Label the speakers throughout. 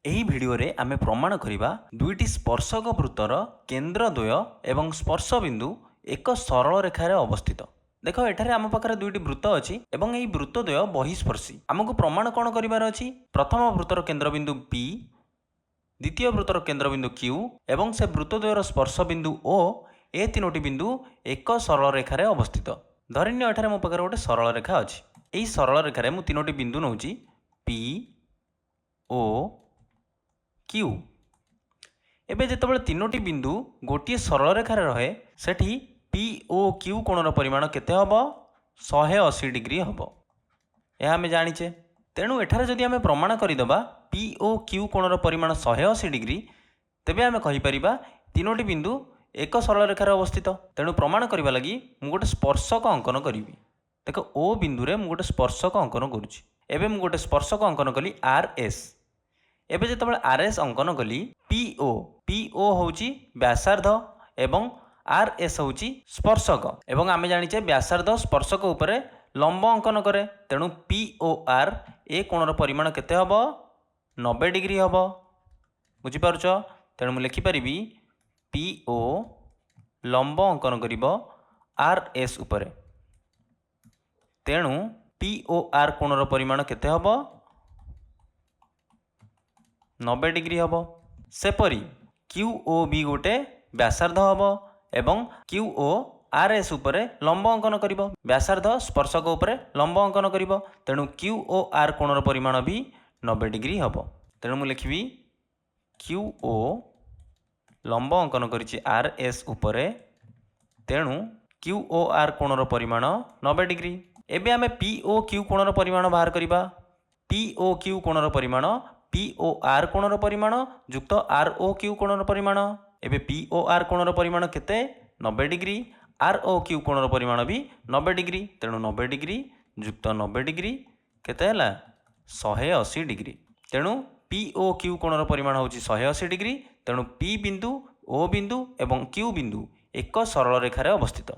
Speaker 1: ଏହି ଭିଡ଼ିଓରେ ଆମେ ପ୍ରମାଣ କରିବା ଦୁଇଟି ସ୍ପର୍ଶକ ବୃତ୍ତର କେନ୍ଦ୍ରଦ୍ୱୟ ଏବଂ ସ୍ପର୍ଶ ବିନ୍ଦୁ ଏକ ସରଳ ରେଖାରେ ଅବସ୍ଥିତ। ଦେଖ ଏଠାରେ ଆମ ପାଖରେ ଦୁଇଟି ବୃତ୍ତ ଅଛି ଏବଂ ଏହି ବୃତ୍ତଦ୍ୱୟ ବହିଃସ୍ପର୍ଶୀ। ଆମକୁ ପ୍ରମାଣ କ'ଣ କରିବାର ଅଛି? ପ୍ରଥମ ବୃତ୍ତର କେନ୍ଦ୍ରବିନ୍ଦୁ P, ଦ୍ୱିତୀୟ ବୃତ୍ତର କେନ୍ଦ୍ରବିନ୍ଦୁ Q ଏବଂ ସେ ବୃତ୍ତଦ୍ୱୟର ସ୍ପର୍ଶ ବିନ୍ଦୁ O, ଏ ତିନୋଟି ବିନ୍ଦୁ ଏକ ସରଳ ରେଖାରେ ଅବସ୍ଥିତ। ଧରିନିଅ ଏଠାରେ ମୋ ପାଖରେ ଗୋଟେ ସରଳ ରେଖା ଅଛି। ଏହି ସରଳ ରେଖାରେ ମୁଁ ତିନୋଟି ବିନ୍ଦୁ ନେଉଛି P, O, Q। ଏବେ ଯେତେବେଳେ ତିନୋଟି ବିନ୍ଦୁ ଗୋଟିଏ ସରଳ ରେଖାରେ ରହେ ସେଠି P O Q କୋଣର ପରିମାଣ କେତେ ହେବ? 180 डिग्री ହେବ। ଏହା ଆମେ ଜାଣିଛେ। ତେଣୁ ଏଠାରେ ଯଦି ଆମେ ପ୍ରମାଣ କରିଦେବା P O Q କୋଣର ପରିମାଣ 180 डिग्री, ତେବେ ଆମେ କହିପାରିବା ତିନୋଟି ବିନ୍ଦୁ ଏକ ସରଳ ରେଖାରେ ଅବସ୍ଥିତ। ତେଣୁ ପ୍ରମାଣ କରିବା ଲାଗି ମୁଁ ଗୋଟେ ସ୍ପର୍ଶକ ଅଙ୍କନ କରିବି। ଦେଖ O ବିନ୍ଦୁରେ ମୁଁ ଗୋଟେ ସ୍ପର୍ଶକ ଅଙ୍କନ କରୁଛି। ଏବେ ମୁଁ ଗୋଟେ ସ୍ପର୍ଶକ ଅଙ୍କନ କଲି RS। ଏବେ ଯେତେବେଳେ RS ଅଙ୍କନ କଲି PO ହେଉଛି ବ୍ୟାସାର୍ଦ୍ଧ ଏବଂ RS ହେଉଛି ସ୍ପର୍ଶକ ଏବଂ ଆମେ ଜାଣିଛେ ବ୍ୟାସାର୍ଦ୍ଧ ସ୍ପର୍ଶକ ଉପରେ ଲମ୍ବ ଅଙ୍କନ କରେ। ତେଣୁ POR ଏ କୋଣର ପରିମାଣ କେତେ ହେବ? 90 डिग्री ହେବ। ବୁଝିପାରୁଛ? ତେଣୁ ମୁଁ ଲେଖିପାରିବି PO ଲମ୍ବ ଅଙ୍କନ କରିବ RS ଉପରେ। ତେଣୁ POR କୋଣର ପରିମାଣ କେତେ ହେବ? 90 डिग्री ହେବ। ସେପରି QO ବି ଗୋଟେ ବ୍ୟାସାର୍ଦ୍ଧ ହେବ ଏବଂ QO RS ଉପରେ ଲମ୍ବ ଅଙ୍କନ କରିବ। ବ୍ୟାସାର୍ଦ୍ଧ ସ୍ପର୍ଶକ ଉପରେ ଲମ୍ବ ଅଙ୍କନ କରିବ। ତେଣୁ QOR କୋଣର ପରିମାଣ ବି 90 डिग्री ହେବ। ତେଣୁ ମୁଁ ଲେଖିବି QO ଲମ୍ବ ଅଙ୍କନ କରିଛି RS ଉପରେ, ତେଣୁ QOR କୋଣର ପରିମାଣ 90 डिग्री। ଏବେ ଆମେ POQ କୋଣର ପରିମାଣ ବାହାର କରିବା। POQ କୋଣର ପରିମାଣ POR କୋଣର ପରିମାଣ ଯୁକ୍ତ ROQ କୋଣର ପରିମାଣ। ଏବେ POR କୋଣର ପରିମାଣ କେତେ? 90 डिग्री। ROQ କୋଣର ପରିମାଣ ବି 90 डिग्री। ତେଣୁ 90 डिग्री ଯୁକ୍ତ 90 डिग्री କେତେ ହେଲା? 180 डिग्री। ତେଣୁ POQ କୋଣର ପରିମାଣ ହେଉଛି 180 डिग्री। ତେଣୁ P ବିନ୍ଦୁ, O ବିନ୍ଦୁ ଏବଂ Q ବିନ୍ଦୁ ଏକ ସରଳ ରେଖାରେ ଅବସ୍ଥିତ।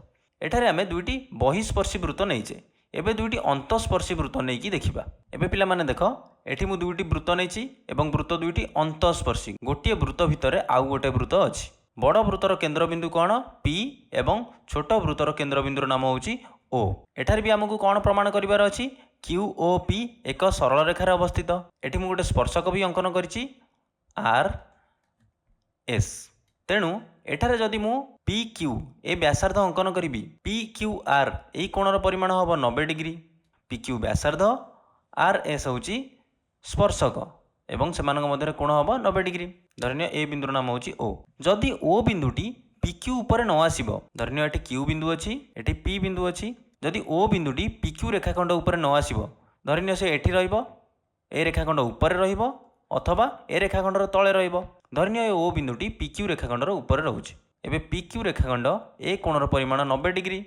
Speaker 1: ଏଠାରେ ଆମେ ଦୁଇଟି ବହିଃସ୍ପର୍ଶୀ ବୃତ୍ତ ନେଇଛେ। ଏବେ ଦୁଇଟି ଅନ୍ତଃସ୍ପର୍ଶୀ ବୃତ୍ତ ନେଇକି ଦେଖିବା। ଏବେ ପିଲାମାନେ ଦେଖ, ଏଠି ମୁଁ ଦୁଇଟି ବୃତ୍ତ ନେଇଛି ଏବଂ ବୃତ୍ତ ଦୁଇଟି ଅନ୍ତଃସ୍ପର୍ଶୀ। ଗୋଟିଏ ବୃତ୍ତ ଭିତରେ ଆଉ ଗୋଟେ ବୃତ୍ତ ଅଛି। ବଡ଼ ବୃତ୍ତର କେନ୍ଦ୍ରବିନ୍ଦୁ କ'ଣ? P ଏବଂ ଛୋଟ ବୃତ୍ତର କେନ୍ଦ୍ରବିନ୍ଦୁର ନାମ ହେଉଛି O। ଏଠାରେ ବି ଆମକୁ କ'ଣ ପ୍ରମାଣ କରିବାର ଅଛି? QOP ଏକ ସରଳ ରେଖାରେ ଅବସ୍ଥିତ। ଏଠି ମୁଁ ଗୋଟେ ସ୍ପର୍ଶକ ବି ଅଙ୍କନ କରିଛି RS। ତେଣୁ ଏଠାରେ ଯଦି ମୁଁ PQ ଏ ବ୍ୟାସାର୍ଦ୍ଧ ଅଙ୍କନ କରିବି, PQR ଏହି କୋଣର ପରିମାଣ ହେବ 90 डिग्री। PQ ବ୍ୟାସାର୍ଦ୍ଧ, RS ହେଉଛି ସ୍ପର୍ଶକ ଏବଂ ସେମାନଙ୍କ ମଧ୍ୟରେ କୋଣ ହେବ 90 डिग्री। ଧରିନିଅ ଏ ବିନ୍ଦୁର ନାମ ହେଉଛି O। ଯଦି O ବିନ୍ଦୁଟି PQ ଉପରେ ନ ଆସିବ, ଧରିନିଅ ଏଠି Q ବିନ୍ଦୁ ଅଛି, ଏଠି P ବିନ୍ଦୁ ଅଛି, ଯଦି O ବିନ୍ଦୁଟି PQ ରେଖାଖଣ୍ଡ ଉପରେ ନ ଆସିବ, ଧରିନିଅ ସେ ଏଠି ରହିବ, ଏ ରେଖାଖଣ୍ଡ ଉପରେ ରହିବ ଅଥବା ଏ ରେଖାଖଣ୍ଡର ତଳେ ରହିବ। ଧରିନିଅ ଏ O ବିନ୍ଦୁଟି PQ ରେଖାଖଣ୍ଡର ଉପରେ ରହୁଛି। ଏବେ PQ ରେଖାଖଣ୍ଡ ଏ କୋଣର ପରିମାଣ 90 डिग्री।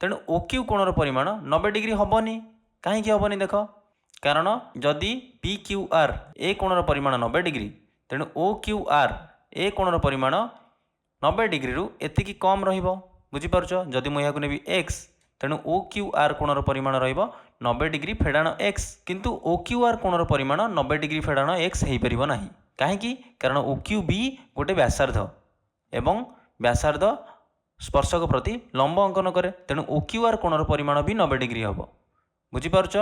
Speaker 1: ତେଣୁ OQ କୋଣର ପରିମାଣ 90 डिग्री ହେବନି। କାହିଁକି ହେବନି ଦେଖ? କାରଣ ଯଦି PQR ଏ କୋଣର ପରିମାଣ 90 डिग्री, ତେଣୁ OQR ଏ କୋଣର ପରିମାଣ 90 डिग्रीରୁ ଏତିକି କମ୍ ରହିବ। ବୁଝିପାରୁଛ? ଯଦି ମୁଁ ଏହାକୁ ନେବି X, ତେଣୁ OQR କୋଣର ପରିମାଣ ରହିବ 90 डिग्री ଫେଡ଼ାଣ X। କିନ୍ତୁ OQR କୋଣର ପରିମାଣ 90 डिग्री ଫେଡ଼ାଣ X ହୋଇପାରିବ ନାହିଁ। କାହିଁକି? କାରଣ OQ ବି ଗୋଟେ ବ୍ୟାସାର୍ଦ୍ଧ ଏବଂ ବ୍ୟାସାର୍ଦ୍ଧ ସ୍ପର୍ଶକ ପ୍ରତି ଲମ୍ବ ଅଙ୍କନ କରେ। ତେଣୁ OQR କୋଣର ପରିମାଣ ବି 90 डिग्री ହେବ। ବୁଝିପାରୁଛ?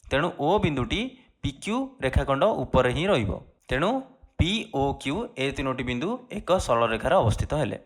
Speaker 1: ତେଣୁ O ବିନ୍ଦୁଟି PQ ରେଖାଖଣ୍ଡ ଉପରେ ହିଁ ରହିବ। ତେଣୁ POQ ଏ ତିନୋଟି ବିନ୍ଦୁ ଏକ ସରଳ ରେଖାରେ ଅବସ୍ଥିତ ହେଲେ।